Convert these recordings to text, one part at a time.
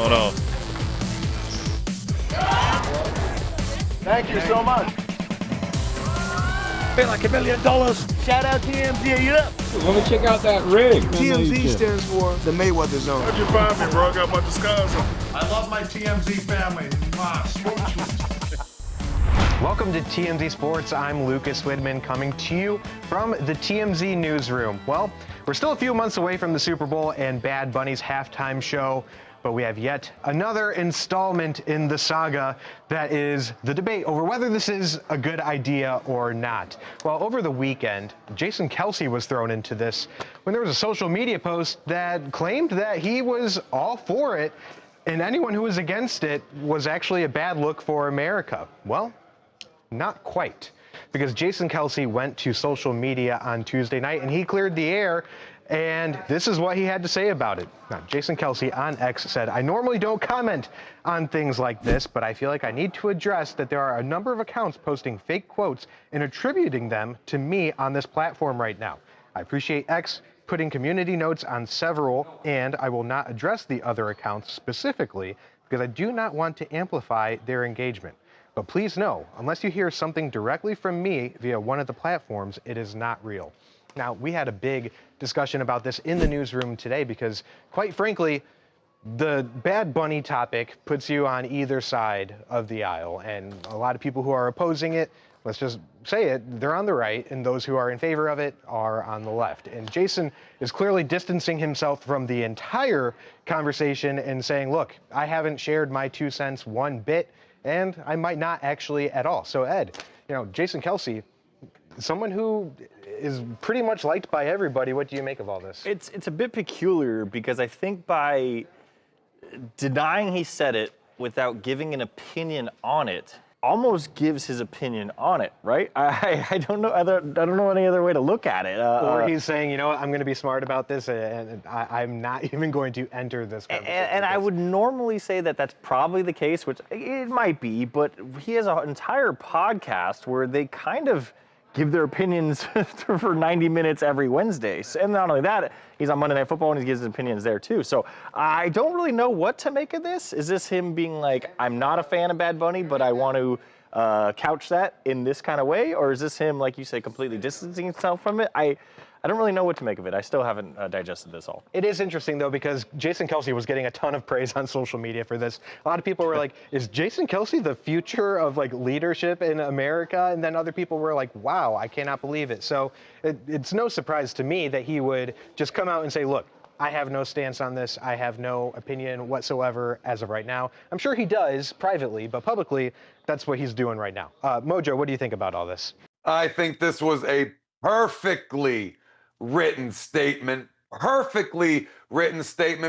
going on. Thank you so much. Pay like $1 million. Shout out TMZ, you up? Let me check out that rig. TMZ stands for the Mayweather Zone. How'd you find me, bro? I got my disguise on. I love my TMZ family. Welcome to TMZ Sports. I'm Lucas Widman coming to you from the TMZ newsroom. Well, we're still a few months away from the Super Bowl and Bad Bunny's halftime show, but we have yet another installment in the saga that is the debate over whether this is a good idea or not. Well, over the weekend, Jason Kelce was thrown into this when there was a social media post that claimed that he was all for it and anyone who was against it was actually a bad look for America. Well, not quite, because Jason Kelce went to social media on Tuesday night and he cleared the air, and this is what he had to say about it. Now, Jason Kelce on X said, "I normally don't comment on things like this, but I feel like I need to address that there are a number of accounts posting fake quotes and attributing them to me on this platform right now. I appreciate X putting community notes on several, and I will not address the other accounts specifically because I do not want to amplify their engagement. But please know, unless you hear something directly from me via one of the platforms, it is not real." Now, we had a big discussion about this in the newsroom today because, quite frankly, the Bad Bunny topic puts you on either side of the aisle. And a lot of people who are opposing it, let's just say it, they're on the right, and those who are in favor of it are on the left. And Jason is clearly distancing himself from the entire conversation and saying, look, I haven't shared my 2 cents one bit, and I might not actually at all. So Ed, Jason Kelce, someone who is pretty much liked by everybody. What do you make of all this? It's a bit peculiar because I think by denying he said it without giving an opinion on it, almost gives his opinion on it, right? I don't know any other way to look at it. Or he's saying, you know what, I'm going to be smart about this, and I'm not even going to enter this conversation. And I would normally say that that's probably the case, which it might be, but he has an entire podcast where they kind of give their opinions for 90 minutes every Wednesday. And not only that, he's on Monday Night Football and he gives his opinions there too. So I don't really know what to make of this. Is this him being like, I'm not a fan of Bad Bunny, but I want to couch that in this kind of way? Or is this him, like you say, completely distancing himself from it? I don't really know what to make of it. I still haven't digested this all. It is interesting, though, because Jason Kelce was getting a ton of praise on social media for this. A lot of people were like, is Jason Kelce the future of leadership in America? And then other people were like, wow, I cannot believe it. So it's no surprise to me that he would just come out and say, look, I have no stance on this. I have no opinion whatsoever as of right now. I'm sure he does privately, but publicly, that's what he's doing right now. Mojo, what do you think about all this? I think this was a perfectly written statement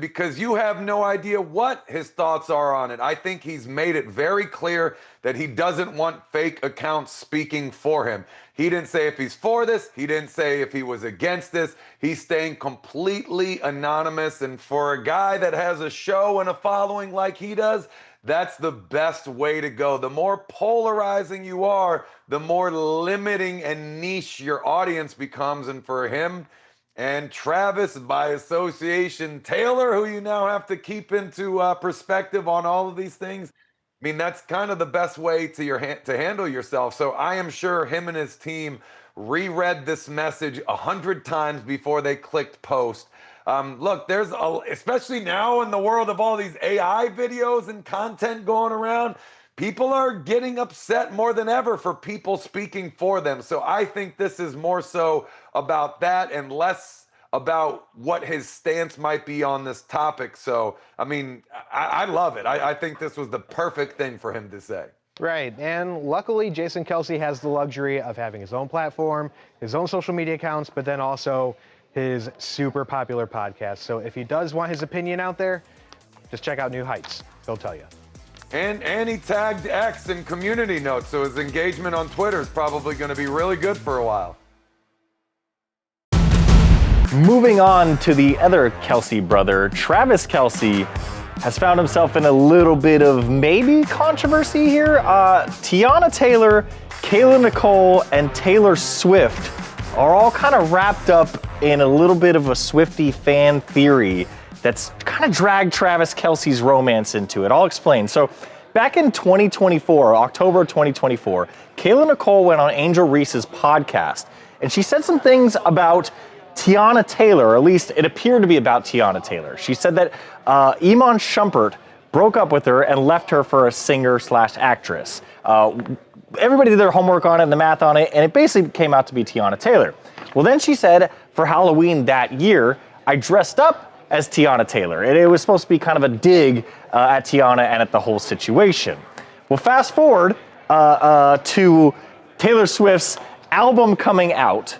because you have no idea what his thoughts are on it. I think he's made it very clear that he doesn't want fake accounts speaking for him. He didn't say if he's for this. He didn't say if he was against this. He's staying completely anonymous. And for a guy that has a show and a following like he does, that's the best way to go. The more polarizing you are, the more limiting and niche your audience becomes. And for him and Travis, by association, Taylor, who you now have to keep into perspective on all of these things, I mean, that's kind of the best way to handle yourself. So I am sure him and his team reread this message 100 times before they clicked post. Look, especially now in the world of all these AI videos and content going around, people are getting upset more than ever for people speaking for them. So I think this is more so about that and less about what his stance might be on this topic. So, I mean, I love it. I think this was the perfect thing for him to say. Right, and luckily Jason Kelce has the luxury of having his own platform, his own social media accounts, but then also his super popular podcast. So if he does want his opinion out there, just check out New Heights. They'll tell you. And he tagged X in community notes, so his engagement on Twitter is probably going to be really good for a while. Moving on to the other Kelce brother, Travis Kelce has found himself in a little bit of maybe controversy here. Tiana Taylor, Kayla Nicole, and Taylor Swift are all kind of wrapped up in a little bit of a Swiftie fan theory that's kind of dragged Travis Kelce's romance into it. I'll explain. So back in 2024, October 2024, Kayla Nicole went on Angel Reese's podcast, and she said some things about Teyana Taylor, or at least it appeared to be about Teyana Taylor. She said that Iman Shumpert broke up with her and left her for a singer/actress. Everybody did their homework on it and the math on it, and it basically came out to be Teyana Taylor. Well, then she said, for Halloween that year, I dressed up as Teyana Taylor. And it was supposed to be kind of a dig at Teyana and at the whole situation. Well, fast forward to Taylor Swift's album coming out.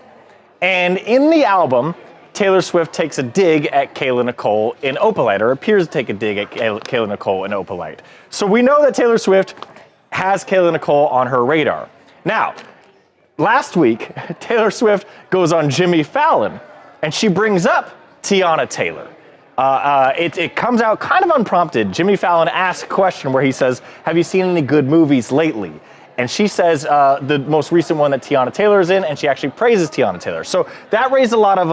And in the album, Taylor Swift takes a dig at Kayla Nicole in Opalite, or appears to take a dig at Kayla Nicole in Opalite. So we know that Taylor Swift has Kayla Nicole on her radar. Now, last week, Taylor Swift goes on Jimmy Fallon, and she brings up Teyana Taylor. It comes out kind of unprompted. Jimmy Fallon asks a question where he says, have you seen any good movies lately? And she says the most recent one that Teyana Taylor is in, and she actually praises Teyana Taylor. So that raised a lot of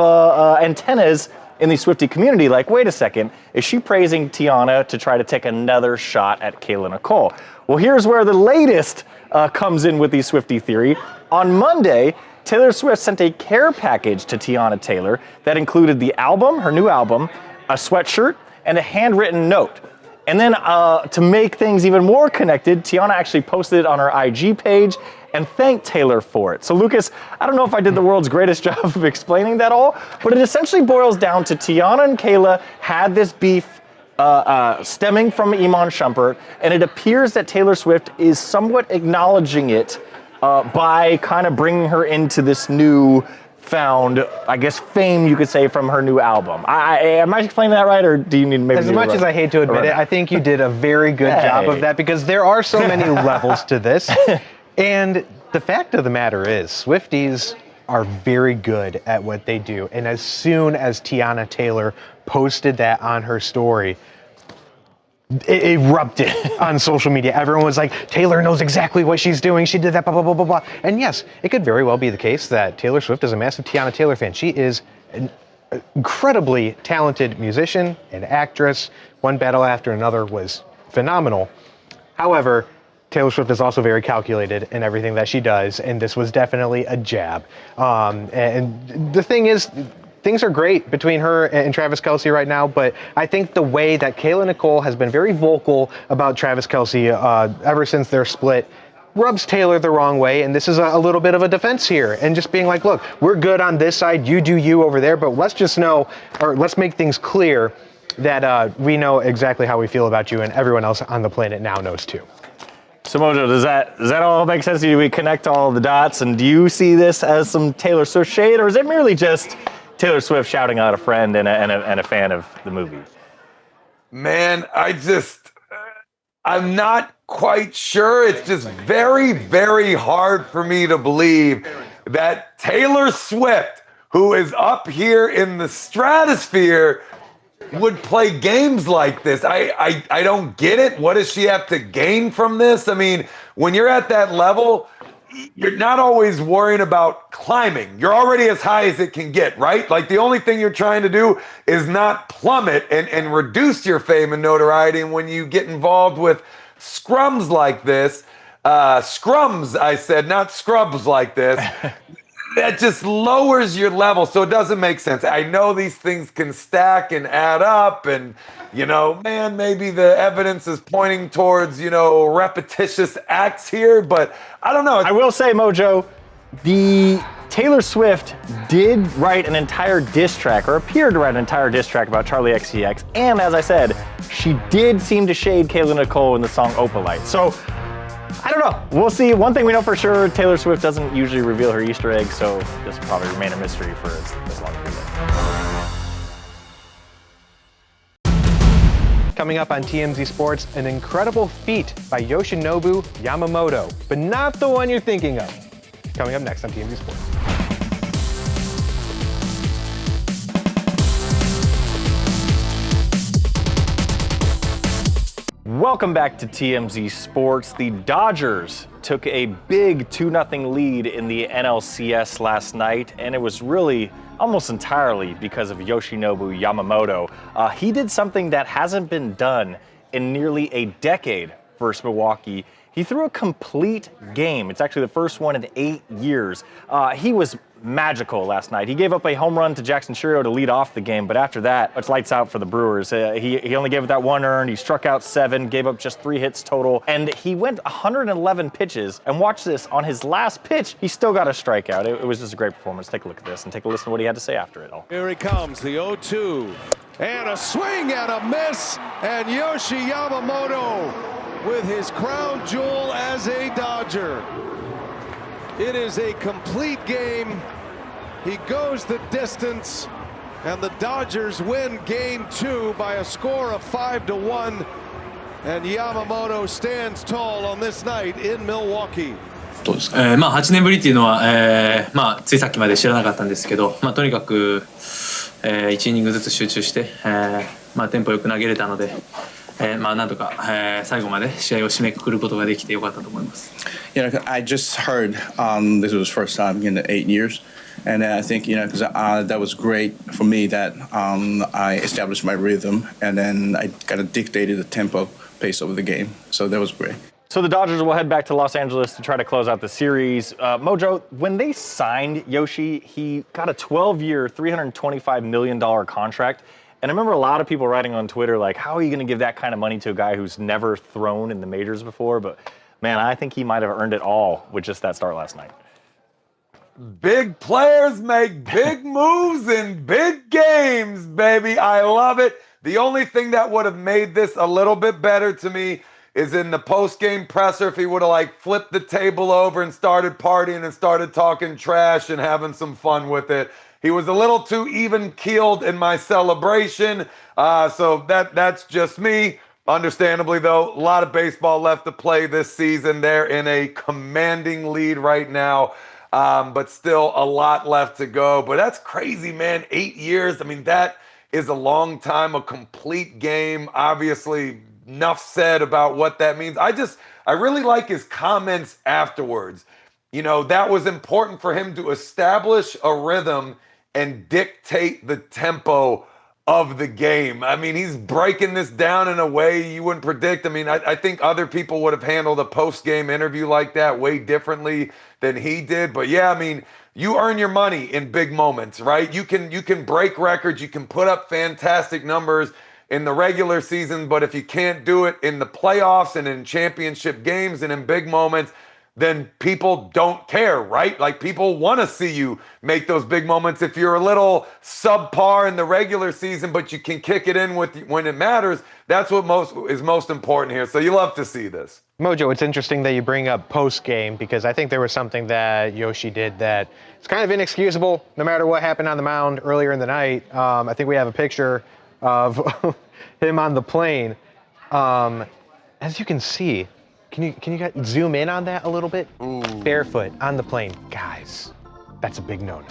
antennas in the Swiftie community, like, wait a second, is she praising Teyana to try to take another shot at Kayla Nicole? Well, here's where the latest comes in with the Swiftie theory. On Monday, Taylor Swift sent a care package to Teyana Taylor that included the album, her new album, a sweatshirt, and a handwritten note. And then to make things even more connected, Teyana actually posted it on her IG page and thanked Taylor for it. So Lucas, I don't know if I did the world's greatest job of explaining that all, but it essentially boils down to Teyana and Kayla had this beef stemming from Iman Shumpert, and it appears that Taylor Swift is somewhat acknowledging it by kind of bringing her into this new found, I guess, fame, you could say, from her new album. Am I explaining that right, or do you need maybe... As much as I hate to admit it, I think you did a very good job of that, because there are so many levels to this. And the fact of the matter is, Swifties are very good at what they do. And as soon as Teyana Taylor posted that on her story, it erupted on social media. Everyone was like, Taylor knows exactly what she's doing. She did that, blah, blah, blah, blah, blah. And yes, it could very well be the case that Taylor Swift is a massive Teyana Taylor fan. She is an incredibly talented musician and actress. One battle after another was phenomenal. However, Taylor Swift is also very calculated in everything that she does, and this was definitely a jab. And the thing is, things are great between her and Travis Kelce right now, but I think the way that Kayla Nicole has been very vocal about Travis Kelce ever since their split rubs Taylor the wrong way, and this is a little bit of a defense here, and just being like, look, we're good on this side, you do you over there, but let's just know, or let's make things clear that we know exactly how we feel about you, and everyone else on the planet now knows too. So Mojo, does that all make sense to you? Do we connect all the dots, and do you see this as some Taylor Swift shade, or is it merely just Taylor Swift shouting out a friend and a fan of the movie? Man, I'm not quite sure. It's just very, very hard for me to believe that Taylor Swift, who is up here in the stratosphere, would play games like this. I don't get it. What does she have to gain from this? I mean, when you're at that level, you're not always worrying about climbing. You're already as high as it can get, right? Like, the only thing you're trying to do is not plummet and reduce your fame and notoriety. And when you get involved with scrums like this, scrums, I said, not scrubs like this, that just lowers your level. So it doesn't make sense. I know these things can stack and add up, and, man, maybe the evidence is pointing towards, repetitious acts here, but I don't know. I will say, Mojo, the Taylor Swift did write an entire diss track, or appeared to write an entire diss track about Charlie XCX, and as I said, she did seem to shade Kayla Nicole in the song Opalite. So, I don't know. We'll see. One thing we know for sure, Taylor Swift doesn't usually reveal her Easter egg, so this will probably remain a mystery for as long as we live. Coming up on TMZ Sports, an incredible feat by Yoshinobu Yamamoto, but not the one you're thinking of. Coming up next on TMZ Sports. Welcome back to TMZ Sports. The Dodgers took a big 2-0 lead in the NLCS last night, and it was really almost entirely because of Yoshinobu Yamamoto. He did something that hasn't been done in nearly a decade versus Milwaukee. He threw a complete game. It's actually the first one in 8 years. He was magical last night. He gave up a home run to Jackson Chourio to lead off the game, but after that, it's lights out for the Brewers. He only gave up that 1 earned, he struck out 7, gave up just 3 hits total, and he went 111 pitches, and watch this, on his last pitch, he still got a strikeout. It was just a great performance. Take a look at this and take a listen to what he had to say after it all. Here he comes, the 0-2, and a swing and a miss, and Yoshi Yamamoto with his crown jewel as a Dodger. It is a complete game. He goes the distance, and the Dodgers win Game 2 by a score of 5-1. And Yamamoto stands tall on this night in Milwaukee. まあ8年ぶりっていうのは、まあついさっきまで知らなかったんですけど、まあとにかく、1イニングずつ集中して、まあテンポよく投げれたので、まあなんとか、最後まで試合を締めくくることができてよかったと思います。You know, I just heard this was the first time in the 8 years. And I think, you know, because that was great for me that I established my rhythm and then I kind of dictated the tempo pace of the game. So that was great. So the Dodgers will head back to Los Angeles to try to close out the series. Mojo, when they signed Yoshi, he got a 12-year, $325 million contract. And I remember a lot of people writing on Twitter, like, how are you going to give that kind of money to a guy who's never thrown in the majors before? But, man, I think he might have earned it all with just that start last night. Big players make big moves in big games, baby. I love it. The only thing that would have made this a little bit better to me is in the post-game presser if he would have like flipped the table over and started partying and started talking trash and having some fun with it. He was a little too even-keeled in my celebration, so that's just me. Understandably, though, a lot of baseball left to play this season. They're in a commanding lead right now. But still a lot left to go. But that's crazy, man. 8 years. I mean, that is a long time, a complete game. Obviously, enough said about what that means. I really like his comments afterwards. You know, that was important for him to establish a rhythm and dictate the tempo of the game. I mean, he's breaking this down in a way you wouldn't predict. I mean, I think other people would have handled a post-game interview like that way differently than he did. But yeah, I mean, you earn your money in big moments, right? You can break records, you can put up fantastic numbers in the regular season, but if you can't do it in the playoffs and in championship games and in big moments, then people don't care, right? Like people want to see you make those big moments. If you're a little subpar in the regular season, but you can kick it in when it matters, that's what is most important here. So you love to see this. Mojo, it's interesting that you bring up post-game because I think there was something that Yoshi did that it's kind of inexcusable no matter what happened on the mound earlier in the night. I think we have a picture of him on the plane. As you can see, can you guys zoom in on that a little bit? Ooh. Barefoot on the plane. Guys, that's a big no-no.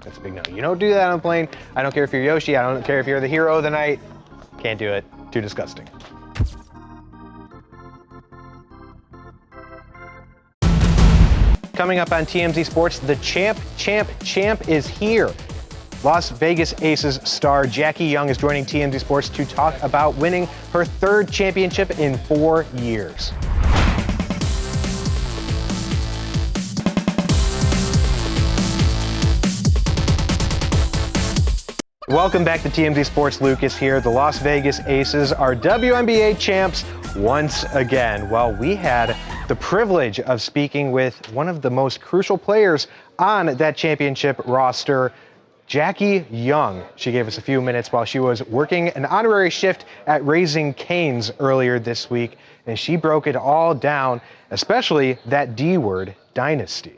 That's a big no. You don't do that on the plane. I don't care if you're Yoshi. I don't care if you're the hero of the night. Can't do it. Too disgusting. Coming up on TMZ Sports, the champ is here. Las Vegas Aces star Jackie Young is joining TMZ Sports to talk about winning her 3rd championship in 4 years. Welcome back to TMZ Sports. Lucas here. The Las Vegas Aces are WNBA champs once again. Well, we had the privilege of speaking with one of the most crucial players on that championship roster, Jackie Young. She gave us a few minutes while she was working an honorary shift at Raising Cane's earlier this week, and she broke it all down, especially that D word, dynasty.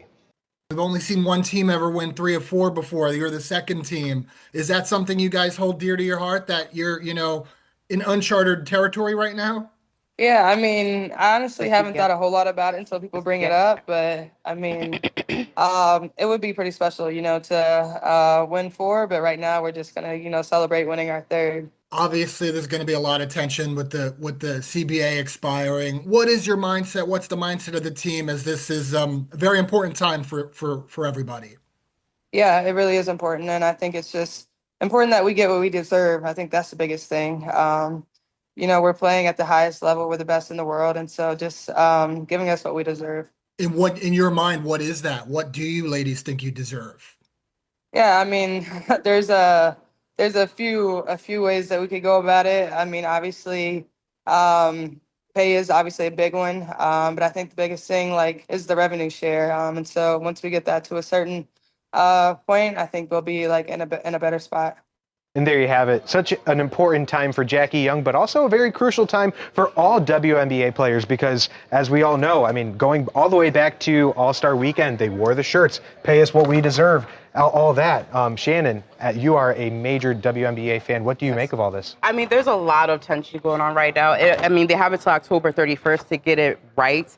We've only seen one team ever win 3 of 4 before. You're the second team. Is that something you guys hold dear to your heart, that you're, you know, in uncharted territory right now? Yeah, I mean, I honestly haven't thought a whole lot about it until people bring it up. But, I mean, it would be pretty special, you know, to win 4. But right now we're just going to, you know, celebrate winning our 3rd. Obviously, there's going to be a lot of tension with the CBA expiring. What is your mindset? What's the mindset of the team as this is a very important time for everybody? Yeah, it really is important. And I think it's just important that we get what we deserve. I think that's the biggest thing. We're playing at the highest level. We're the best in the world. And so just giving us what we deserve. In your mind, what is that? What do you ladies think you deserve? Yeah, I mean, there's a few ways that we could go about it. I mean, obviously, pay is obviously a big one. But I think the biggest thing is the revenue share. And so once we get that to a certain point, I think we'll be in a better spot. And there you have it. Such an important time for Jackie Young, but also a very crucial time for all WNBA players because, as we all know, I mean, going all the way back to All-Star Weekend, they wore the shirts, pay us what we deserve, all that. Shannon, you are a major WNBA fan. What do you make of all this? I mean, there's a lot of tension going on right now. I mean, they have it till October 31st to get it right.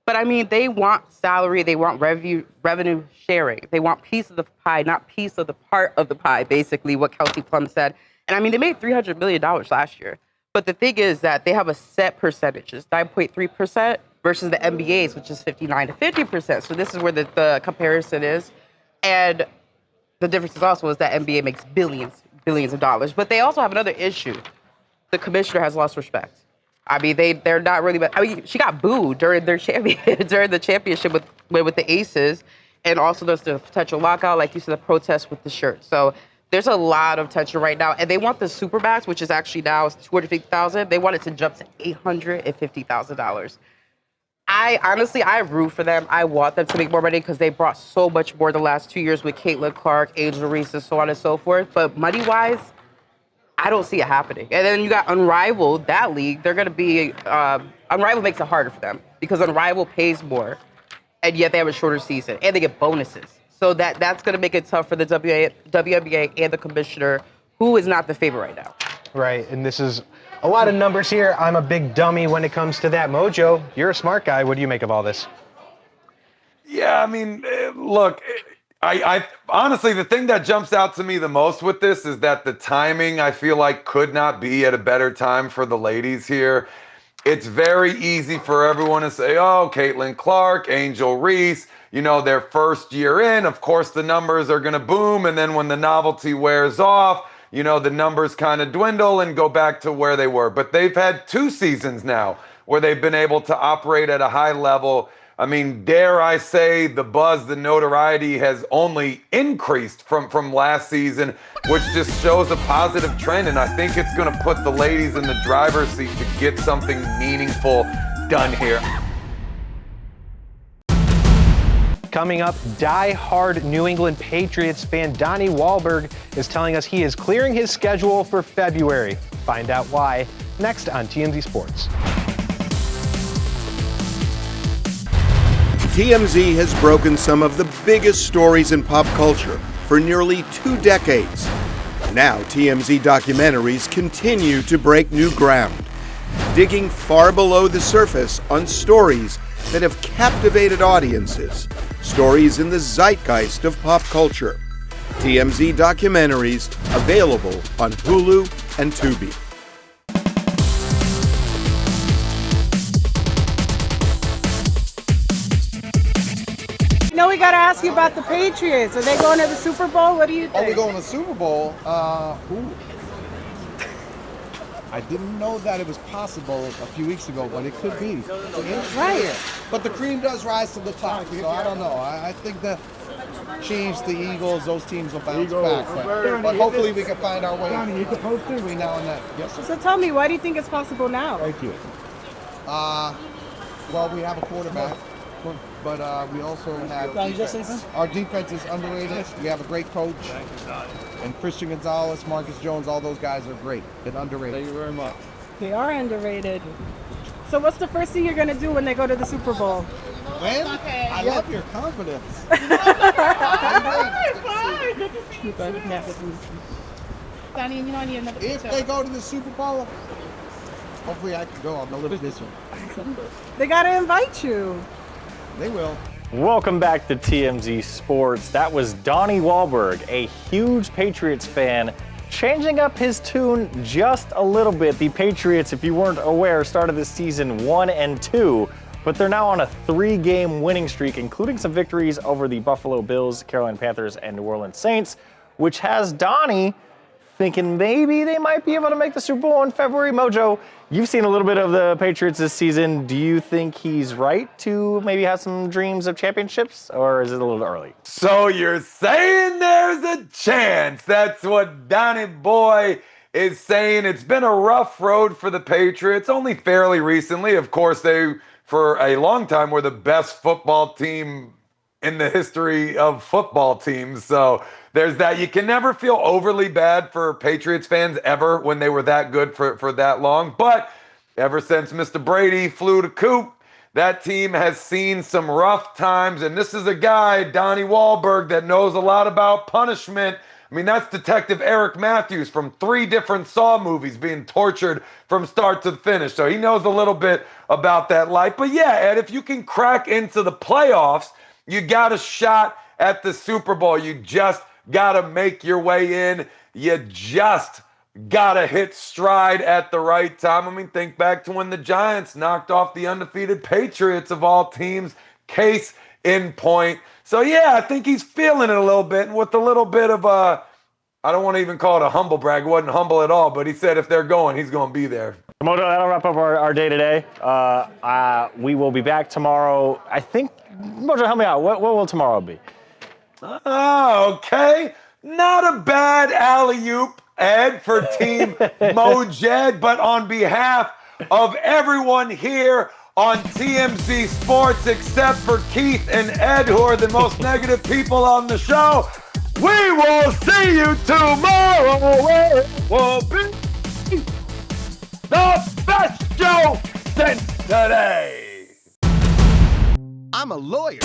But I mean, they want salary, they want revenue sharing. They want piece of the pie, not piece of the part of the pie, basically what Kelce Plum said. And I mean, they made $300 million last year. But the thing is that they have a set percentage, it's 9.3% versus the NBA's, which is 59 to 50%. So this is where the comparison is. And the difference is also is that NBA makes billions of dollars. But they also have another issue. The commissioner has lost respect. I mean, they're not really. I mean, she got booed during the championship with the Aces, and also there's the potential lockout, like you said, the protest with the shirt. So there's a lot of tension right now, and they want the supermax, which is actually now $250,000. They want it to jump to $850,000. I root for them. I want them to make more money because they brought so much more the last 2 years with Caitlin Clark, Angel Reese, and so on and so forth. But money-wise, I don't see it happening. And then you got Unrivaled, that league. They're going to be Unrivaled makes it harder for them because Unrivaled pays more, and yet they have a shorter season, and they get bonuses. So that's going to make it tough for the WNBA and the commissioner, who is not the favorite right now. Right, and this is a lot of numbers here. I'm a big dummy when it comes to that. Mojo, you're a smart guy. What do you make of all this? Yeah, I mean, look, I honestly, the thing that jumps out to me the most with this is that the timing, I feel like, could not be at a better time for the ladies here. It's very easy for everyone to say, oh, Caitlin Clark, Angel Reese, their first year in, of course the numbers are going to boom. And then when the novelty wears off, the numbers kind of dwindle and go back to where they were. But they've had 2 seasons now where they've been able to operate at a high level. I mean, dare I say the buzz, the notoriety has only increased from last season, which just shows a positive trend. And I think it's going to put the ladies in the driver's seat to get something meaningful done here. Coming up, die-hard New England Patriots fan Donnie Wahlberg is telling us he is clearing his schedule for February. Find out why next on TMZ Sports. TMZ has broken some of the biggest stories in pop culture for nearly 2 decades. Now TMZ documentaries continue to break new ground, digging far below the surface on stories that have captivated audiences, stories in the zeitgeist of pop culture. TMZ documentaries available on Hulu and Tubi. We got to ask you about the Patriots. Are they going to the Super Bowl? What do you think? Are we going to the Super Bowl? I didn't know that it was possible a few weeks ago, but it could be. Right. But the cream does rise to the top, so I don't know. I think the Chiefs, the Eagles, those teams will bounce back. But hopefully we can find our way between now and then. Yes, sir. So tell me, why do you think it's possible now? Thank you. Well, we have a quarterback. But we also have our defense is underrated. We have a great coach, and Christian Gonzalez, Marcus Jones, all those guys are great and underrated. Thank you very much. They are underrated. So what's the first thing you're going to do when they go to the Super Bowl? When? I love your confidence. If they go to the Super Bowl, hopefully I can go on the little this one. They got to invite you. They will. Welcome back to TMZ Sports. That was Donnie Wahlberg, a huge Patriots fan, changing up his tune just a little bit. The Patriots, if you weren't aware, started the season 1-2 but they're now on a 3-game winning streak, including some victories over the Buffalo Bills, Carolina Panthers, and New Orleans Saints, which has Donnie thinking maybe they might be able to make the Super Bowl in February. Mojo, you've seen a little bit of the Patriots this season. Do you think he's right to maybe have some dreams of championships, or is it a little early? So you're saying there's a chance. That's what Donnie Boy is saying. It's been a rough road for the Patriots, only fairly recently. Of course, they, for a long time, were the best football team in the history of football teams. So there's that. You can never feel overly bad for Patriots fans ever when they were that good for that long. But ever since Mr. Brady flew the coop, that team has seen some rough times. And this is a guy, Donnie Wahlberg, that knows a lot about punishment. I mean, that's Detective Eric Matthews from 3 different Saw movies being tortured from start to finish. So he knows a little bit about that life. But yeah, Ed, if you can crack into the playoffs, you got a shot at the Super Bowl. You just got to make your way in. You just got to hit stride at the right time. I mean, think back to when the Giants knocked off the undefeated Patriots of all teams. Case in point. So, yeah, I think he's feeling it a little bit. And with a little bit of a, I don't want to even call it a humble brag. It wasn't humble at all. But he said if they're going, he's going to be there. Mojo, that'll wrap up our day today. We will be back tomorrow. I think, Mojo, help me out. What will tomorrow be? Oh, okay. Not a bad alley-oop, Ed, for Team Mojed. But on behalf of everyone here on TMZ Sports, except for Keith and Ed, who are the most negative people on the show, we will see you tomorrow. It will be the best show since today. I'm a lawyer.